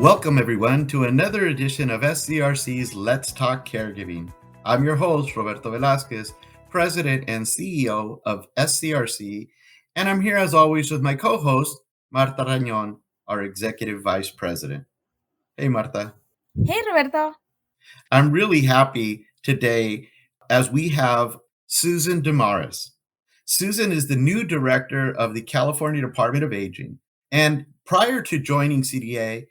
Welcome, everyone, to another edition of SCRC's Let's Talk Caregiving. I'm your host, Roberto Velasquez, President and CEO of SCRC, and I'm here as always with my co-host, Marta Rañón, our Executive Vice President. Hey, Marta. Hey, Roberto. I'm really happy today as we have Susan DeMarois. Susan is the new director of the California Department of Aging, and prior to joining CDA,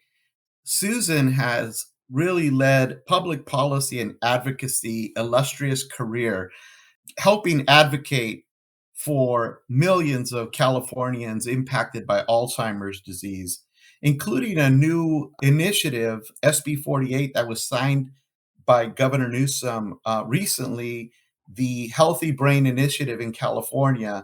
Susan has really led public policy and advocacy illustrious career, helping advocate for millions of Californians impacted by Alzheimer's disease, including a new initiative, SB 48, that was signed by Governor Newsom recently, the Healthy Brain Initiative in California,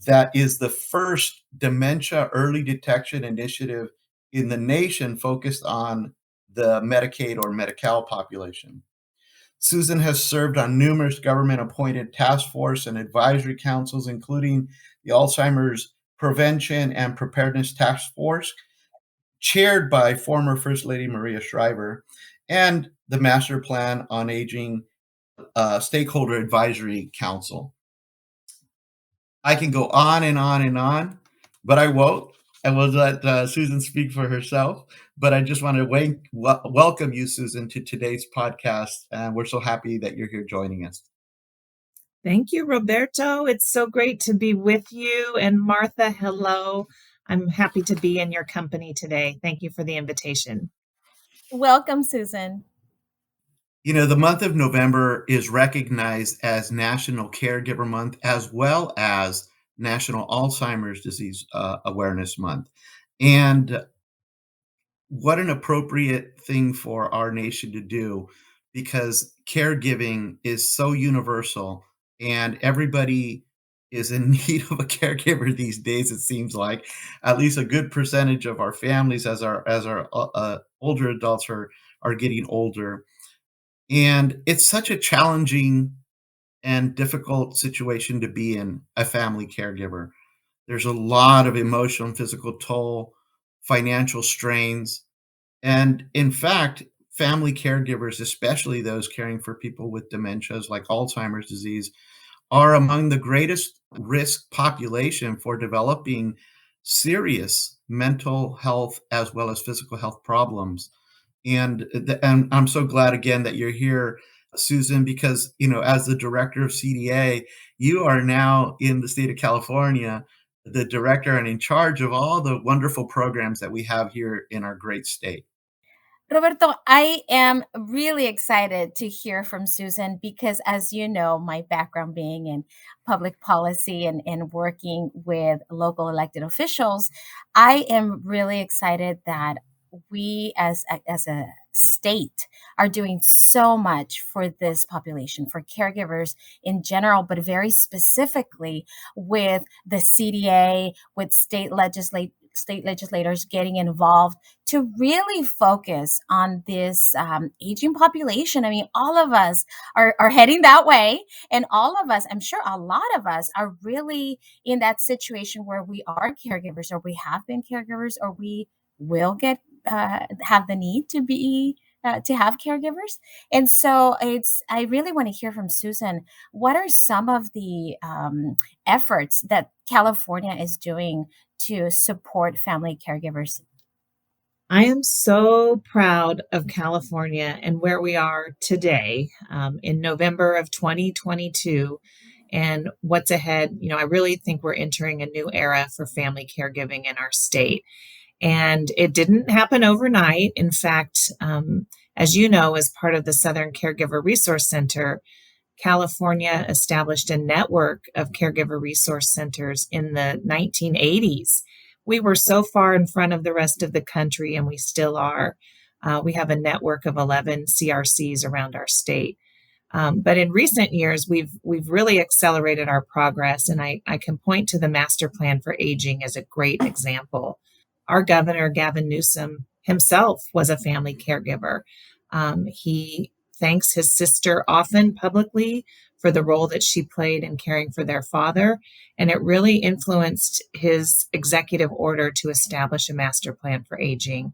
that is the first dementia early detection initiative in the nation focused on the Medicaid or Medi-Cal population. Susan has served on numerous government-appointed task force and advisory councils, including the Alzheimer's Prevention and Preparedness Task Force, chaired by former First Lady Maria Shriver, and the Master Plan on Aging Stakeholder Advisory Council. I can go on and on and on, but I won't. I will let Susan speak for herself. But I just want to welcome you, Susan, to today's podcast. And we're so happy that you're here joining us. Thank you, Roberto. It's so great to be with you. And Martha, hello. I'm happy to be in your company today. Thank you for the invitation. Welcome, Susan. You know, the month of November is recognized as National Caregiver Month, as well as National Alzheimer's Disease Awareness Month. And what an appropriate thing for our nation to do, because caregiving is so universal and everybody is in need of a caregiver these days. It seems like at least a good percentage of our families, as our older adults are getting older. And it's such a challenging and difficult situation to be in, a family caregiver. There's a lot of emotional and physical toll, financial strains. And in fact, family caregivers, especially those caring for people with dementias like Alzheimer's disease, are among the greatest risk population for developing serious mental health as well as physical health problems. And I'm so glad again that you're here, Susan, because, you know, as the director of CDA, you are now in the state of California, the director and in charge of all the wonderful programs that we have here in our great state. Roberto, I am really excited to hear from Susan because, as you know, my background being in public policy and working with local elected officials, I am really excited that we as a state are doing so much for this population, for caregivers in general, but very specifically with the CDA, with state legislators getting involved to really focus on this aging population. I mean, all of us are heading that way. And all of us, I'm sure a lot of us are really in that situation where we are caregivers, or we have been caregivers, or we will have the need to be to have caregivers. And so I really want to hear from Susan. What are some of the efforts that California is doing to support family caregivers? I am so proud of California and where we are today in November of 2022 and what's ahead. You know, I really think we're entering a new era for family caregiving in our state. And it didn't happen overnight. In fact, as you know, as part of the Southern Caregiver Resource Center, California established a network of caregiver resource centers in the 1980s. We were so far in front of the rest of the country, and we still are. We have a network of 11 CRCs around our state. But in recent years, we've really accelerated our progress, and I can point to the Master Plan for Aging as a great example. Our governor, Gavin Newsom, himself was a family caregiver. He thanks his sister often publicly for the role that she played in caring for their father, and it really influenced his executive order to establish a master plan for aging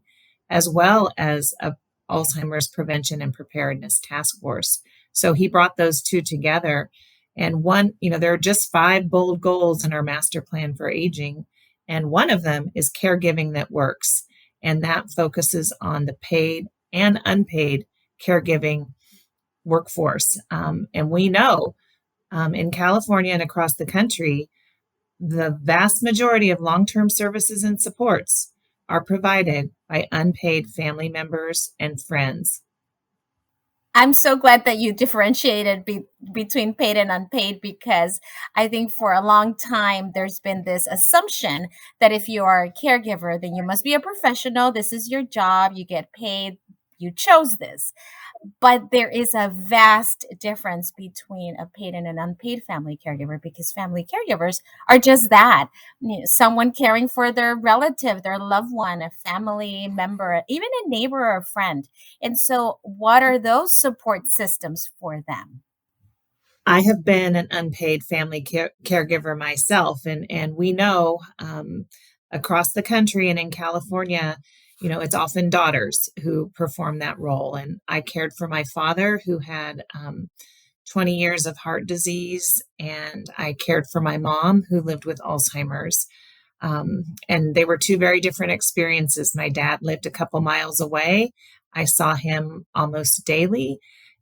as well as a Alzheimer's Prevention and Preparedness Task Force. So he brought those two together. And one, there are just 5 bold goals in our master plan for aging. And one of them is caregiving that works. And that focuses on the paid and unpaid caregiving workforce. And we know in California and across the country, the vast majority of long-term services and supports are provided by unpaid family members and friends. I'm so glad that you differentiated between paid and unpaid, because I think for a long time there's been this assumption that if you are a caregiver, then you must be a professional. This is your job. You get paid. You chose this. But there is a vast difference between a paid and an unpaid family caregiver, because family caregivers are just that, someone caring for their relative, their loved one, a family member, even a neighbor or a friend. And so, what are those support systems for them? I have been an unpaid family caregiver myself, and we know across the country and in California, it's often daughters who perform that role. And I cared for my father who had 20 years of heart disease, and I cared for my mom who lived with Alzheimer's. And they were two very different experiences. My dad lived a couple miles away. I saw him almost daily.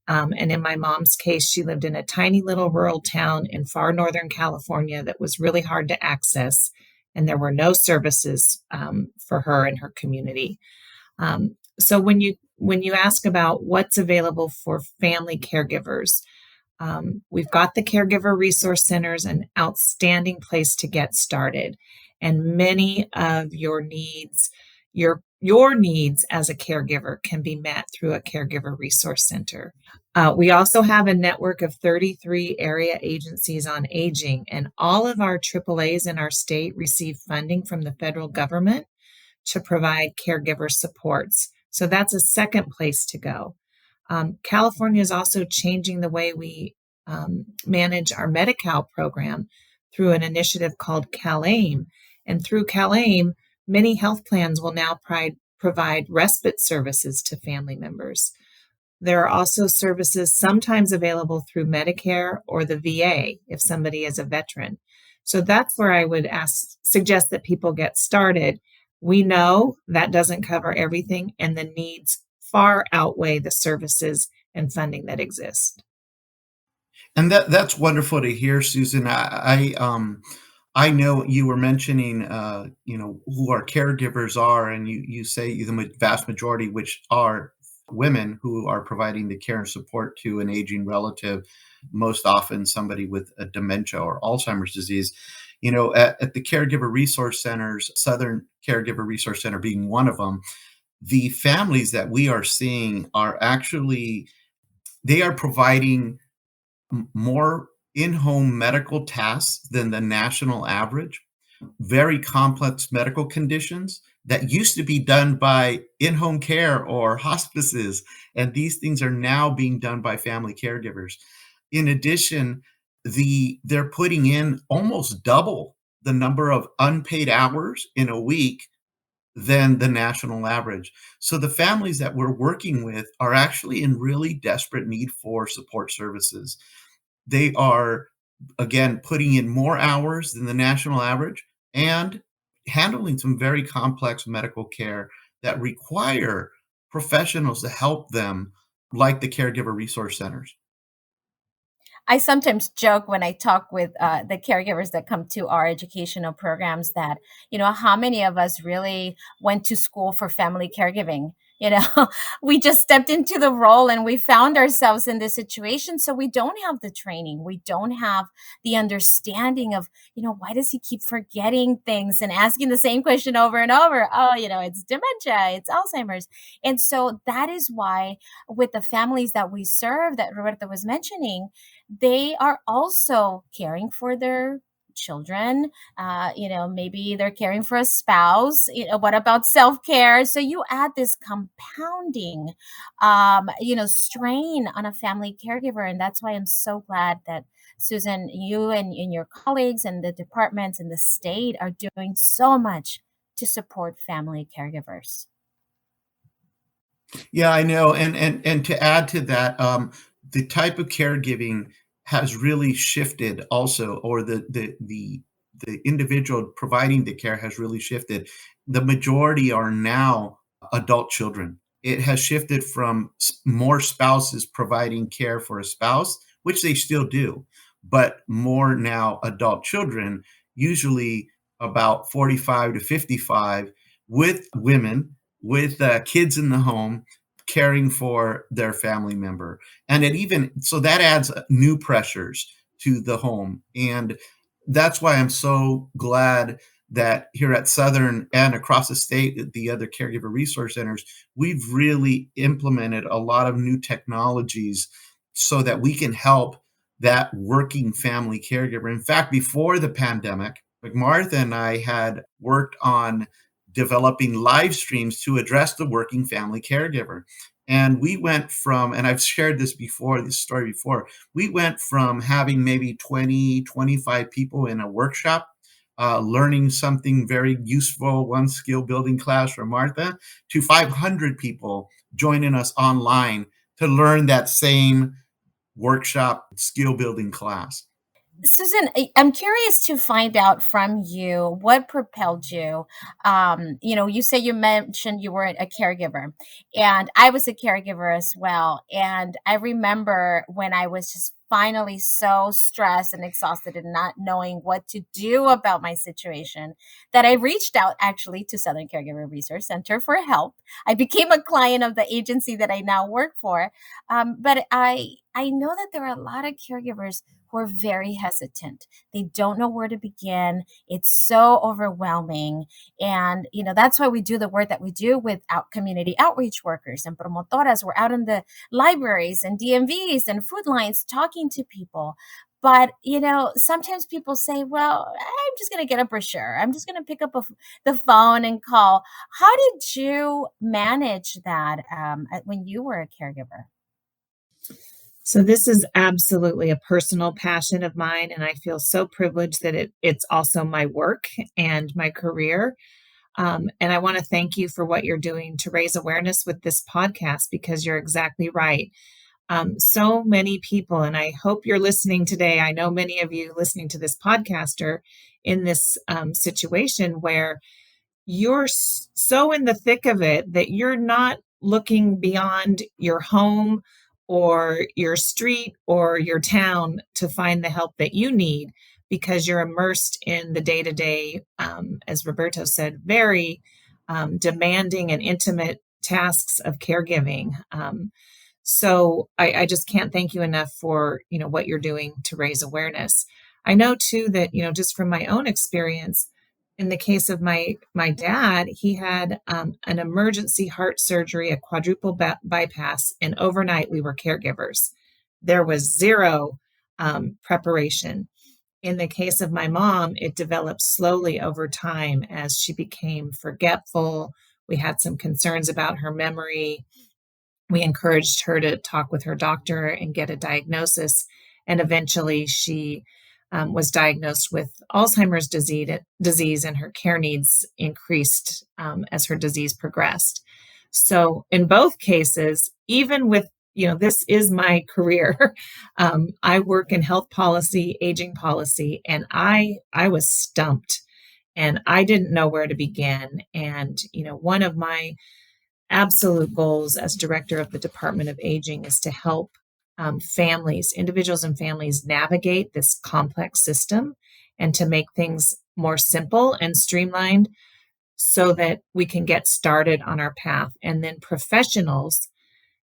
And in my mom's case, she lived in a tiny little rural town in far northern California that was really hard to access. And there were no services for her and her community. So when you ask about what's available for family caregivers, we've got the Caregiver Resource Centers, an outstanding place to get started. And many of your needs, your needs as a caregiver can be met through a Caregiver Resource Center. We also have a network of 33 area agencies on aging, and all of our AAAs in our state receive funding from the federal government to provide caregiver supports. So that's a second place to go. California is also changing the way we manage our Medi-Cal program through an initiative called CalAIM. And through CalAIM, many health plans will now provide respite services to family members. There are also services sometimes available through Medicare or the VA if somebody is a veteran. So that's where I would suggest that people get started. We know that doesn't cover everything, and the needs far outweigh the services and funding that exist. And that's wonderful to hear, Susan. I know you were mentioning, who our caregivers are, and you say the vast majority, which are women who are providing the care and support to an aging relative, most often somebody with a dementia or Alzheimer's disease. At the Caregiver Resource Centers, Southern Caregiver Resource Center being one of them, the families that we are seeing are actually, they are providing more in-home medical tasks than the national average, very complex medical conditions that used to be done by in-home care or hospices, and these things are now being done by family caregivers. In addition, they're putting in almost double the number of unpaid hours in a week than the national average. So the families that we're working with are actually in really desperate need for support services. They are, again, putting in more hours than the national average and handling some very complex medical care that require professionals to help them, like the Caregiver Resource Centers. I sometimes joke when I talk with the caregivers that come to our educational programs that, how many of us really went to school for family caregiving? We just stepped into the role and we found ourselves in this situation. So we don't have the training. We don't have the understanding of, why does he keep forgetting things and asking the same question over and over? Oh, it's dementia, it's Alzheimer's. And so that is why with the families that we serve that Roberto was mentioning, they are also caring for their children. Maybe they're caring for a spouse. What about self-care? So you add this compounding strain on a family caregiver. And that's why I'm so glad that Susan, you and your colleagues and the departments in the state are doing so much to support family caregivers. Yeah, I know, and to add to that, the type of caregiving has really shifted also, or the individual providing the care has really shifted. The majority are now adult children. It has shifted from more spouses providing care for a spouse, which they still do, but more now adult children, usually about 45 to 55, with women, with kids in the home caring for their family member. And it even so that adds new pressures to the home. And that's why I'm so glad that here at Southern and across the state at the other caregiver resource centers, we've really implemented a lot of new technologies so that we can help that working family caregiver. In fact, before the pandemic, Martha and I had worked on developing live streams to address the working family caregiver. And we went from, and I've shared this story before, we went from having maybe 20, 25 people in a workshop learning something very useful, one skill building class from Martha, to 500 people joining us online to learn that same workshop skill building class. Susan, I'm curious to find out from you what propelled you. You say you mentioned you were a caregiver, and I was a caregiver as well. And I remember when I was just finally so stressed and exhausted and not knowing what to do about my situation that I reached out actually to Southern Caregiver Resource Center for help. I became a client of the agency that I now work for. But I know that there are a lot of caregivers who are very hesitant. They don't know where to begin. It's so overwhelming. And, that's why we do the work that we do with community outreach workers and promotoras. We're out in the libraries and DMVs and food lines talking to people. But, sometimes people say, well, I'm just going to get a brochure. I'm just going to pick up the phone and call. How did you manage that when you were a caregiver? So this is absolutely a personal passion of mine, and I feel so privileged that it's also my work and my career. And I want to thank you for what you're doing to raise awareness with this podcast because you're exactly right. So many people, and I hope you're listening today. I know many of you listening to this podcast are in this situation where you're so in the thick of it that you're not looking beyond your home or your street or your town to find the help that you need because you're immersed in the day to day, as Roberto said, very demanding and intimate tasks of caregiving. So I just can't thank you enough for what you're doing to raise awareness. I know too that just from my own experience, in the case of my dad, he had an emergency heart surgery, a quadruple bypass, and overnight we were caregivers. There was zero preparation. In the case of my mom, it developed slowly over time as she became forgetful. We had some concerns about her memory. We encouraged her to talk with her doctor and get a diagnosis. And eventually she was diagnosed with Alzheimer's disease, and her care needs increased as her disease progressed. So in both cases, even with, this is my career. I work in health policy, aging policy, and I was stumped and I didn't know where to begin. And, one of my absolute goals as director of the Department of Aging is to help individuals and families navigate this complex system and to make things more simple and streamlined so that we can get started on our path. And then professionals,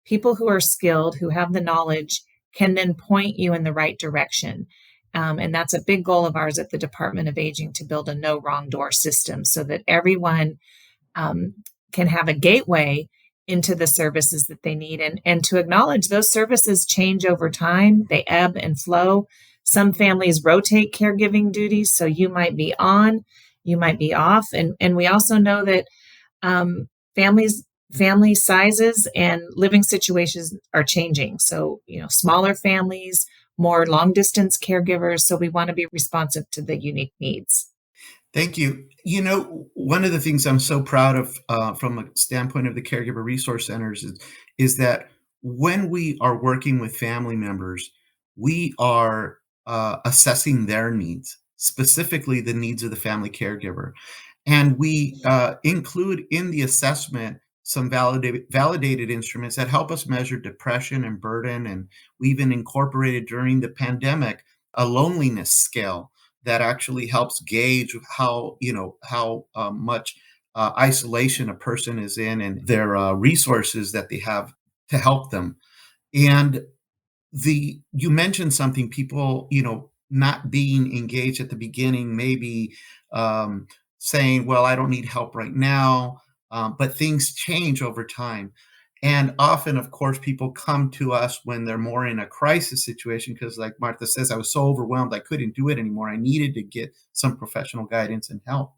people who are skilled, who have the knowledge, can then point you in the right direction. And that's a big goal of ours at the Department of Aging, to build a no wrong door system so that everyone can have a gateway into the services that they need, and to acknowledge those services change over time. They ebb and flow. Some families rotate caregiving duties, so you might be on, you might be off. And we also know that family sizes and living situations are changing. So, smaller families, more long distance caregivers. So we want to be responsive to the unique needs. Thank you. One of the things I'm so proud of from a standpoint of the Caregiver Resource Centers is that when we are working with family members, we are assessing their needs, specifically the needs of the family caregiver. And we include in the assessment some validated instruments that help us measure depression and burden. And we even incorporated during the pandemic a loneliness scale that actually helps gauge how much isolation a person is in and their resources that they have to help them. And the you mentioned something, people, not being engaged at the beginning, maybe um, saying, well, I don't need help right now, but things change over time. And often, of course, people come to us when they're more in a crisis situation because, like Martha says, I was so overwhelmed I couldn't do it anymore. I needed to get some professional guidance and help.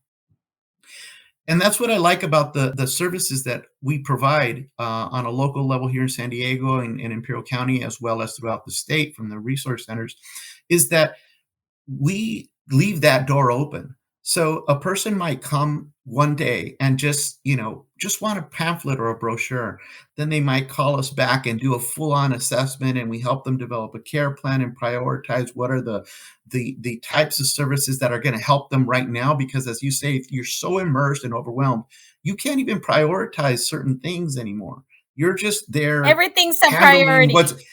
And that's what I like about the services that we provide on a local level here in San Diego and Imperial County, as well as throughout the state from the resource centers, is that we leave that door open. So a person might come one day and just want a pamphlet or a brochure. Then they might call us back and do a full-on assessment, and we help them develop a care plan and prioritize what are the types of services that are going to help them right now. Because as you say, if you're so immersed and overwhelmed, you can't even prioritize certain things anymore. You're just there Everything's a handling what's priority.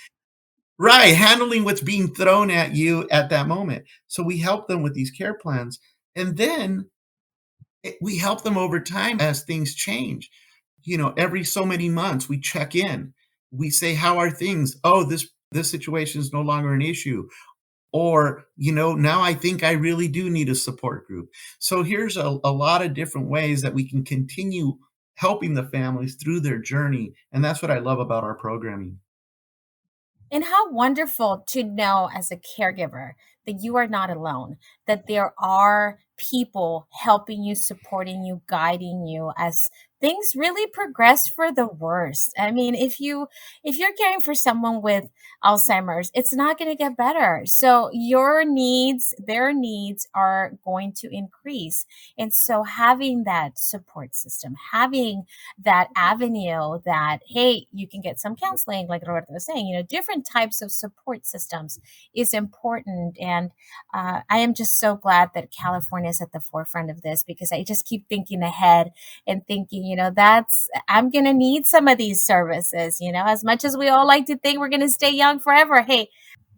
Right, handling what's being thrown at you at that moment. So we help them with these care plans, and then we help them over time as things change. Every so many months we check in. We say, "How are things?" "Oh, this situation is no longer an issue." Or, "Now I think I really do need a support group." So here's a lot of different ways that we can continue helping the families through their journey, and that's what I love about our programming. And how wonderful to know as a caregiver that you are not alone, that there are people helping you, supporting you, guiding you as things really progress for the worst. I mean, if you're caring for someone with Alzheimer's, it's not going to get better. So your needs, their needs are going to increase. And so having that support system, having that avenue that, hey, you can get some counseling, like Roberto was saying, different types of support systems is important. And I am just so glad that California is at the forefront of this, because I just keep thinking ahead and thinking, I'm going to need some of these services, as much as we all like to think we're going to stay young forever. Hey,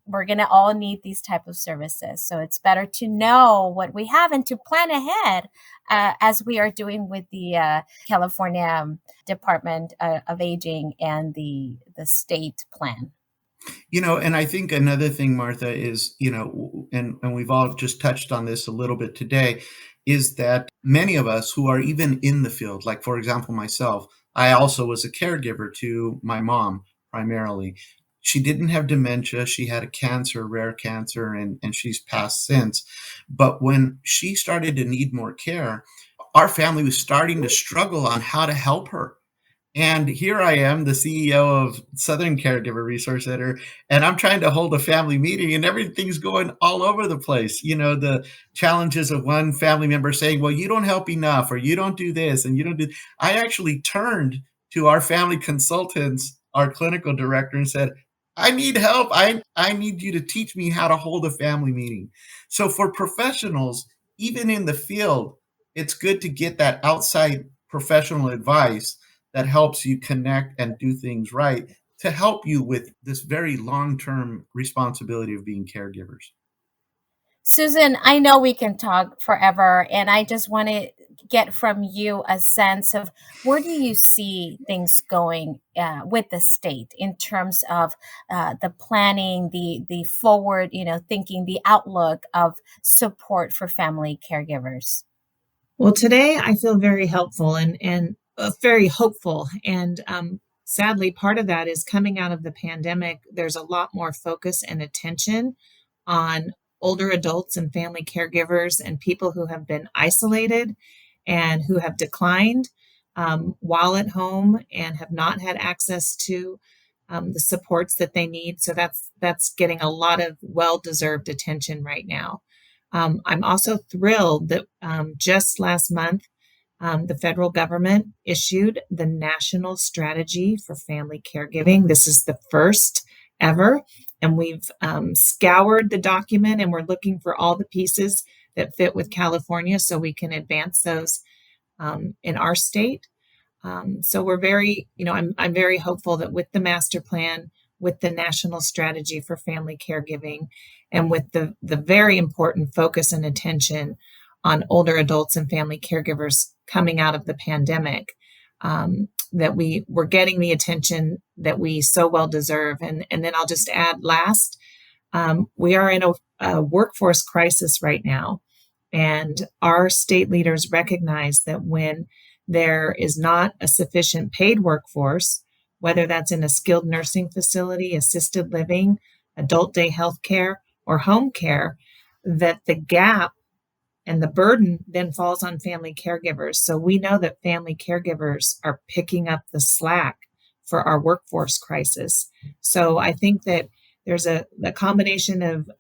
we're going to all need these type of services. So it's better to know what we have and to plan ahead, as we are doing with the California Department of Aging and the state plan. And I think another thing, Martha, is, and we've all just touched on this a little bit today, is that many of us who are even in the field, like, for example, myself, I also was a caregiver to my mom primarily. She didn't have dementia. She had a cancer, rare cancer, and she's passed since. But when she started to need more care, our family was starting to struggle on how to help her. And here I am, the CEO of Southern Caregiver Resource Center, and I'm trying to hold a family meeting, and everything's going all over the place. The challenges of one family member saying, well, you don't help enough, or you don't do this, and you don't do. I actually turned to our family consultants, our clinical director, and said, I need help. I need you to teach me how to hold a family meeting. So for professionals, even in the field, it's good to get that outside professional advice that helps you connect and do things right to help you with this very long-term responsibility of being caregivers. Susan, I know we can talk forever, and I just want to get from you a sense of where do you see things going with the state in terms of the planning, the forward, thinking, the outlook of support for family caregivers. Well, today I feel very helpful and very hopeful. And sadly, part of that is coming out of the pandemic. There's a lot more focus and attention on older adults and family caregivers and people who have been isolated and who have declined while at home and have not had access to the supports that they need. So that's getting a lot of well-deserved attention right now. I'm also thrilled that just last month, the federal government issued the National Strategy for Family Caregiving. This is the first ever, and we've scoured the document and we're looking for all the pieces that fit with California so we can advance those in our state. So we're very, I'm very hopeful that with the master plan, with the national strategy for family caregiving, and with the very important focus and attention on older adults and family caregivers coming out of the pandemic, that we're getting the attention that we so well deserve. And then I'll just add last, we are in a workforce crisis right now. And our state leaders recognize that when there is not a sufficient paid workforce, whether that's in a skilled nursing facility, assisted living, adult day health care, or home care, that the gap and the burden then falls on family caregivers. So we know that family caregivers are picking up the slack for our workforce crisis. So I think that there's a combination of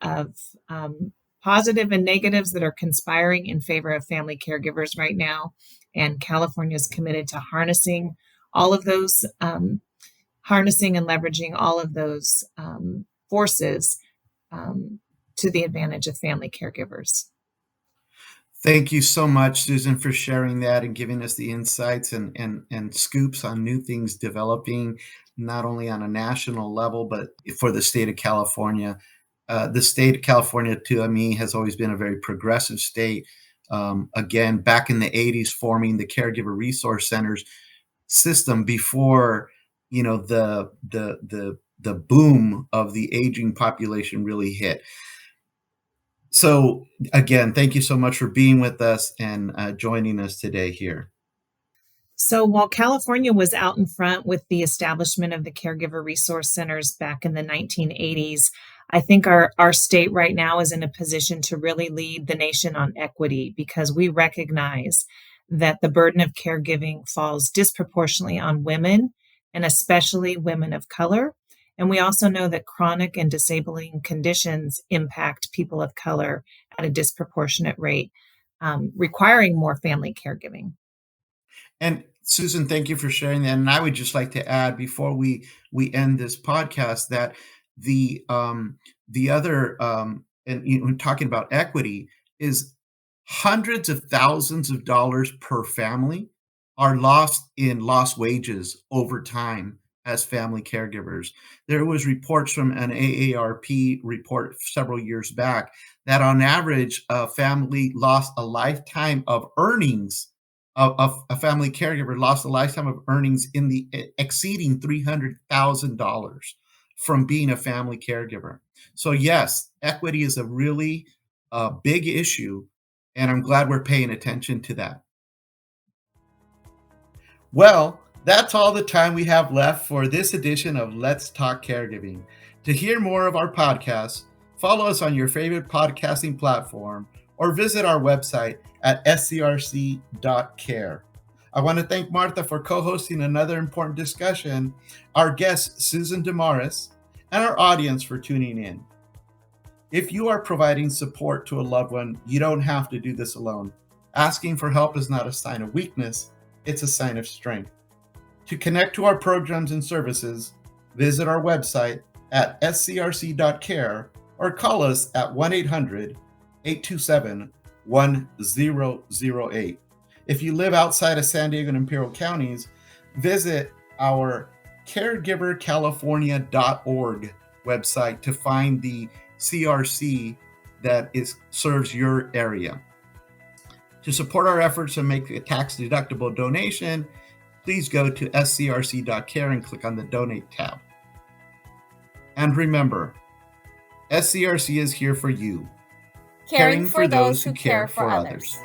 positive and negatives that are conspiring in favor of family caregivers right now. And California is committed to harnessing all of those, harnessing and leveraging all of those forces to the advantage of family caregivers. Thank you so much, Susan, for sharing that and giving us the insights and scoops on new things developing, not only on a national level, but for the state of California. The state of California, to me, has always been a very progressive state. Again, back in the 80s, forming the Caregiver Resource Centers system before, the boom of the aging population really hit. So again, thank you so much for being with us and joining us today here. So while California was out in front with the establishment of the Caregiver Resource Centers back in the 1980s, I think our state right now is in a position to really lead the nation on equity, because we recognize that the burden of caregiving falls disproportionately on women, and especially women of color. And we also know that chronic and disabling conditions impact people of color at a disproportionate rate, requiring more family caregiving. And Susan, thank you for sharing that. And I would just like to add, before we end this podcast, that the other and talking about equity, is hundreds of thousands of dollars per family are lost in lost wages over time as family caregivers. There was reports from an AARP report several years back that on average, a family lost a lifetime of earnings. A family caregiver lost a lifetime of earnings in the exceeding $300,000 from being a family caregiver. So yes, equity is a really big issue, and I'm glad we're paying attention to that. Well, that's all the time we have left for this edition of Let's Talk Caregiving. To hear more of our podcasts, follow us on your favorite podcasting platform or visit our website at scrc.care. I want to thank Martha for co-hosting another important discussion, our guest Susan DeMarois, and our audience for tuning in. If you are providing support to a loved one, you don't have to do this alone. Asking for help is not a sign of weakness, it's a sign of strength. To connect to our programs and services, visit our website at scrc.care or call us at 1-800-827-1008. If you live outside of San Diego and Imperial counties, visit our caregivercalifornia.org website to find the CRC that serves your area. To support our efforts and make a tax-deductible donation, please go to scrc.care and click on the Donate tab. And remember, SCRC is here for you, caring for those who care for others.